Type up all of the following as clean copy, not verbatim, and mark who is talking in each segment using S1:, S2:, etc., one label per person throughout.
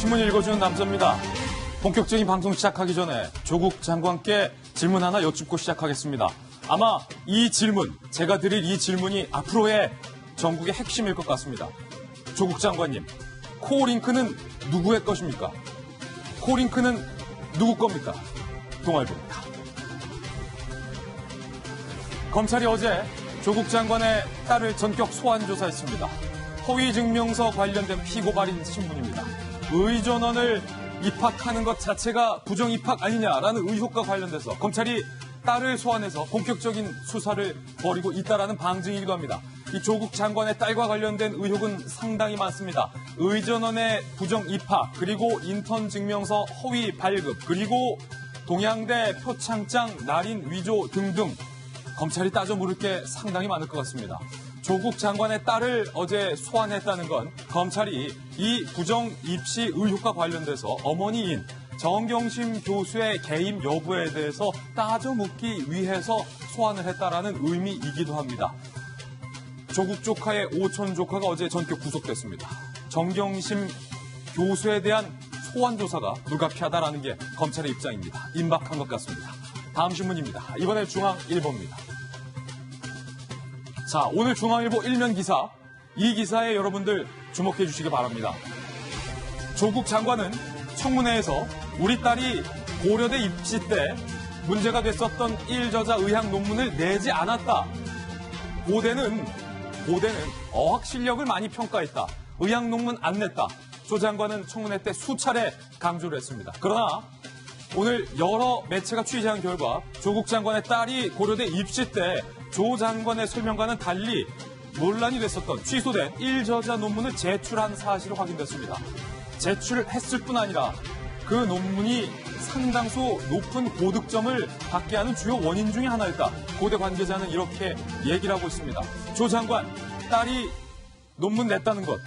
S1: 신문 읽어주는 남자입니다. 본격적인 방송 시작하기 전에 조국 장관께 질문 하나 여쭙고 시작하겠습니다. 아마 이 질문, 제가 드릴 이 질문이 앞으로의 전국의 핵심일 것 같습니다. 조국 장관님, 코링크는 누구의 것입니까? 코링크는 누구 겁니까? 동아일보입니다. 검찰이 어제 조국 장관의 딸을 전격 소환 조사했습니다. 허위 증명서 관련된 피고 발인 신분입니다. 의전원을 입학하는 것 자체가 부정 입학 아니냐라는 의혹과 관련돼서 검찰이 딸을 소환해서 본격적인 수사를 벌이고 있다라는 방증이기도 합니다. 이 조국 장관의 딸과 관련된 의혹은 상당히 많습니다. 의전원의 부정 입학, 그리고 인턴 증명서 허위 발급, 그리고 동양대 표창장 날인 위조 등등 검찰이 따져 물을 게 상당히 많을 것 같습니다. 조국 장관의 딸을 어제 소환했다는 건 검찰이 이 부정 입시 의혹과 관련돼서 어머니인 정경심 교수의 개임 여부에 대해서 따져 묻기 위해서 소환을 했다라는 의미이기도 합니다. 조국 조카의 오촌 조카가 어제 전격 구속됐습니다. 정경심 교수에 대한 소환 조사가 불가피하다라는 게 검찰의 입장입니다. 임박한 것 같습니다. 다음 신문입니다. 이번에 중앙일보입니다. 자, 오늘 중앙일보 1면 기사, 이 기사에 여러분들 주목해 주시기 바랍니다. 조국 장관은 청문회에서 우리 딸이 고려대 입시 때 문제가 됐었던 1저자 의학 논문을 내지 않았다. 고대는 어학 실력을 많이 평가했다. 의학 논문 안 냈다. 조 장관은 청문회 때 수차례 강조를 했습니다. 그러나 오늘 여러 매체가 취재한 결과 조국 장관의 딸이 고려대 입시 때 조 장관의 설명과는 달리 논란이 됐었던 취소된 1저자 논문을 제출한 사실이 확인됐습니다. 제출했을 뿐 아니라 그 논문이 상당수 높은 고득점을 받게 하는 주요 원인 중에 하나였다. 고대 관계자는 이렇게 얘기를 하고 있습니다. 조 장관, 딸이 논문 냈다는 것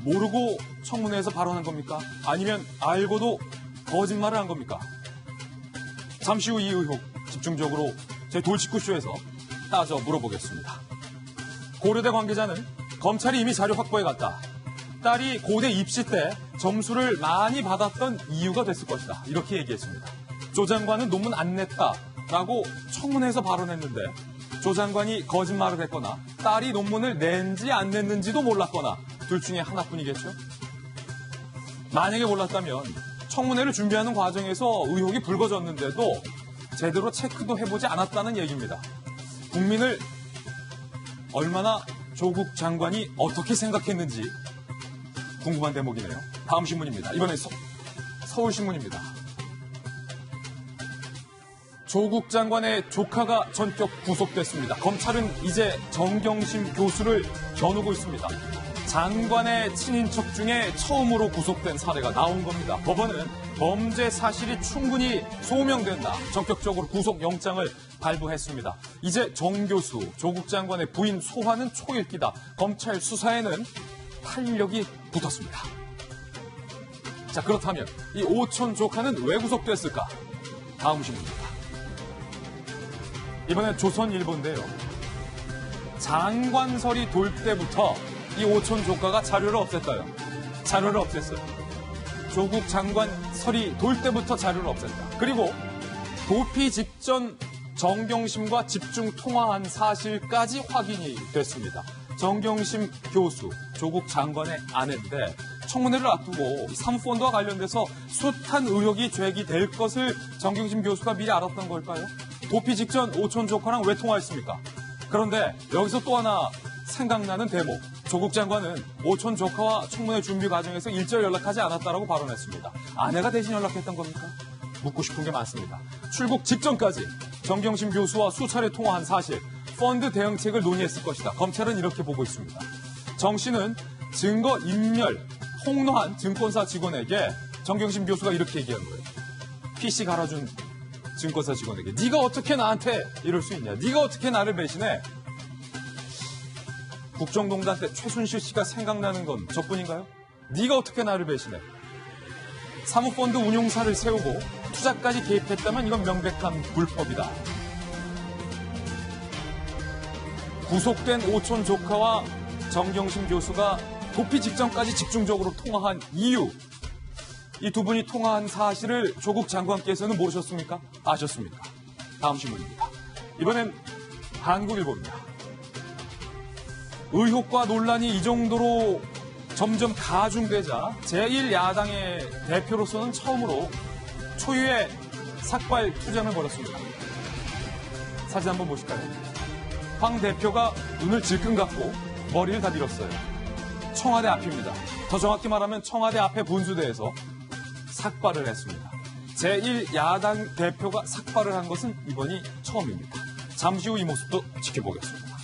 S1: 모르고 청문회에서 발언한 겁니까? 아니면 알고도 거짓말을 한 겁니까? 잠시 후 이 의혹 집중적으로 제 돌직구쇼에서 따져 물어보겠습니다. 고려대 관계자는 검찰이 이미 자료 확보해 갔다. 딸이 고대 입시 때 점수를 많이 받았던 이유가 됐을 것이다. 이렇게 얘기했습니다. 조 장관은 논문 안 냈다라고 청문회에서 발언했는데 조 장관이 거짓말을 했거나 딸이 논문을 낸지 안 냈는지도 몰랐거나 둘 중에 하나뿐이겠죠. 만약에 몰랐다면 청문회를 준비하는 과정에서 의혹이 불거졌는데도 제대로 체크도 해보지 않았다는 얘기입니다. 국민을 얼마나 조국 장관이 어떻게 생각했는지 궁금한 대목이네요. 다음 신문입니다. 이번엔 서울신문입니다. 조국 장관의 조카가 전격 구속됐습니다. 검찰은 이제 정경심 교수를 겨누고 있습니다. 장관의 친인척 중에 처음으로 구속된 사례가 나온 겁니다. 법원은 범죄 사실이 충분히 소명된다. 전격적으로 구속영장을 발부했습니다. 이제 정 교수, 조국 장관의 부인 소환은 초읽기다. 검찰 수사에는 탄력이 붙었습니다. 자, 그렇다면 이 오촌 조카는 왜 구속됐을까? 다음 신문입니다. 이번엔 조선일보인데요. 장관설이 돌 때부터 이 오촌 조카가 자료를 없앴어요. 자료를 없앴어요. 조국 장관설이 돌 때부터 자료를 없앴다. 그리고 도피 직전 정경심과 집중 통화한 사실까지 확인이 됐습니다. 정경심 교수, 조국 장관의 아내인데 청문회를 앞두고 사모펀드와 관련돼서 숱한 의혹이 제기될 것을 정경심 교수가 미리 알았던 걸까요? 도피 직전 오촌 조카랑 왜 통화했습니까? 그런데 여기서 또 하나 생각나는 대목. 조국 장관은 오촌 조카와 청문회 준비 과정에서 일절 연락하지 않았다라고 발언했습니다. 아내가 대신 연락했던 겁니까? 묻고 싶은 게 많습니다. 출국 직전까지 정경심 교수와 수차례 통화한 사실, 펀드 대응책을 논의했을 것이다. 검찰은 이렇게 보고 있습니다. 정 씨는 증거 인멸, 폭로한 증권사 직원에게 정경심 교수가 이렇게 얘기한 거예요. PC 갈아준 증권사 직원에게 네가 어떻게 나한테 이럴 수 있냐. 네가 어떻게 나를 배신해. 국정농단 때 최순실 씨가 생각나는 건 저뿐인가요? 네가 어떻게 나를 배신해. 사모펀드 운용사를 세우고 투자까지 개입했다면 이건 명백한 불법이다. 구속된 오촌 조카와 정경심 교수가 도피 직전까지 집중적으로 통화한 이유. 이 두 분이 통화한 사실을 조국 장관께서는 모르셨습니까? 아셨습니까? 다음 신문입니다. 이번엔 한국일보입니다. 의혹과 논란이 이 정도로 점점 가중되자 제1야당의 대표로서는 처음으로 초유의 삭발 투쟁을 벌였습니다. 사진 한번 보실까요? 황 대표가 눈을 질끈 감고 머리를 다 밀었어요. 청와대 앞입니다. 더 정확히 말하면 청와대 앞에 분수대에서 삭발을 했습니다. 제1야당 대표가 삭발을 한 것은 이번이 처음입니다. 잠시 후 이 모습도 지켜보겠습니다.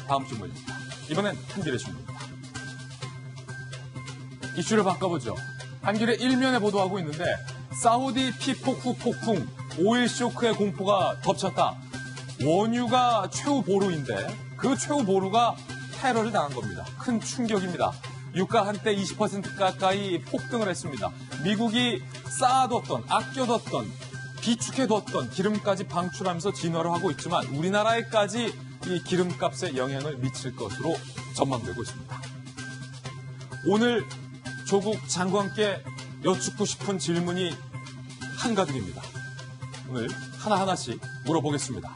S1: 다음 신문입니다. 이번엔 한겨레 신문입니다. 이슈를 바꿔보죠. 한겨레 일면에 보도하고 있는데 사우디 피폭 후 폭풍, 오일 쇼크의 공포가 덮쳤다. 원유가 최후 보루인데 그 최후 보루가 테러를 당한 겁니다. 큰 충격입니다. 유가 한때 20% 가까이 폭등을 했습니다. 미국이 쌓아뒀던, 아껴뒀던, 비축해뒀던 기름까지 방출하면서 진화를 하고 있지만 우리나라에까지 이 기름값에 영향을 미칠 것으로 전망되고 있습니다. 오늘 조국 장관께 여쭙고 싶은 질문이 한가득입니다. 오늘 하나하나씩 물어보겠습니다.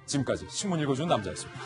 S1: 지금까지 신문 읽어주는 남자였습니다.